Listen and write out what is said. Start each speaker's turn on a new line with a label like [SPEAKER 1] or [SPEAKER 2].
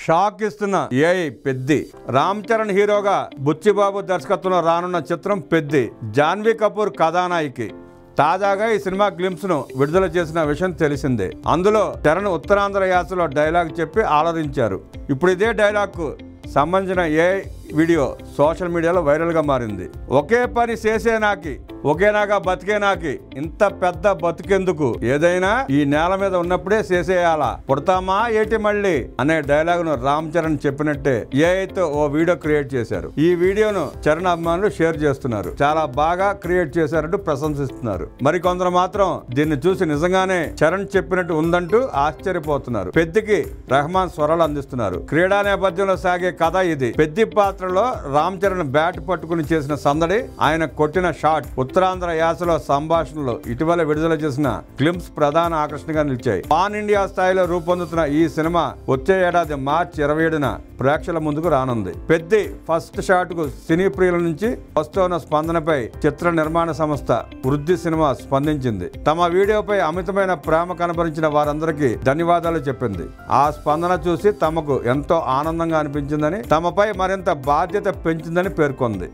[SPEAKER 1] Shock ఇస్తున్న AI Peddi. Ram Charan హీరోగా బుచ్చిబాబు దర్శకత్వంలో రానున్న చిత్రం పెద్ది. జాన్వీ కపూర్ కథానాయికి. తాజాగా ఈ సినిమా గ్లింప్స్ ను విడుదల చేసిన విషయం తెలిసిందే. అందులో చరణ్ ఉత్తరాంధ్ర యాసలో డైలాగ్ చెప్పి ఆలరించారు. ఇప్పుడు ఇదే డైలాగ్ కు సంబంధించిన ఏఐ వీడియో సోషల్ మీడియాలో వైరల్ గా మారింది. ఒకే పని చేసే నాకి, ఒకేనాగా బతికే నాకి, ఇంత పెద్ద బతుకెందుకు, ఏదైనా ఈ నేల మీద ఉన్నప్పుడే చేసేయాలా, పుడతామా ఏటి మళ్ళీ అనే డైలాగ్ ను రామ్ చరణ్ చెప్పినట్టే ఏఐతో ఓ వీడియో క్రియేట్ చేశారు. ఈ వీడియోను చరణ్ అభిమానులు షేర్ చేస్తున్నారు. చాలా బాగా క్రియేట్ చేశారంటూ ప్రశంసిస్తున్నారు. మరికొందరు మాత్రం దీన్ని చూసి నిజంగానే చరణ్ చెప్పినట్టు ఉందంటూ ఆశ్చర్యపోతున్నారు. పెద్దికి రెహమాన్ స్వరాలు అందిస్తున్నారు. క్రీడా నేపథ్యంలో సాగే కథ ఇది. పెద్ది పాత్రలో రామ్ చరణ్ బ్యాట్ పట్టుకుని చేసిన సందడి, ఆయన కొట్టిన షాట్, ఉత్తరాంధ్ర యాసలో సంభాషణలు ఇటీవల విడుదల చేసిన గ్లింప్స్ ప్రధాన ఆకర్షణగా నిలిచాయి. పాన్ ఇండియా స్థాయిలో రూపొందుతున్న ఈ సినిమా వచ్చే ఏడాది మార్చి 27న ప్రేక్షకుల ముందుకు రానుంది. పెద్ది ఫస్ట్ షాట్ కు సినీ ప్రియుల నుంచి వస్తున్న స్పందనపై చిత్ర నిర్మాణ సంస్థ వృద్ధి సినిమా స్పందించింది. తమ వీడియోపై అమితమైన ప్రేమ కనబరించిన వారందరికీ ధన్యవాదాలు చెప్పింది. ఆ స్పందన చూసి తమకు ఎంతో ఆనందంగా అనిపించిందని, తమపై మరింత బాధ్యత పెంచిందని పేర్కొంది.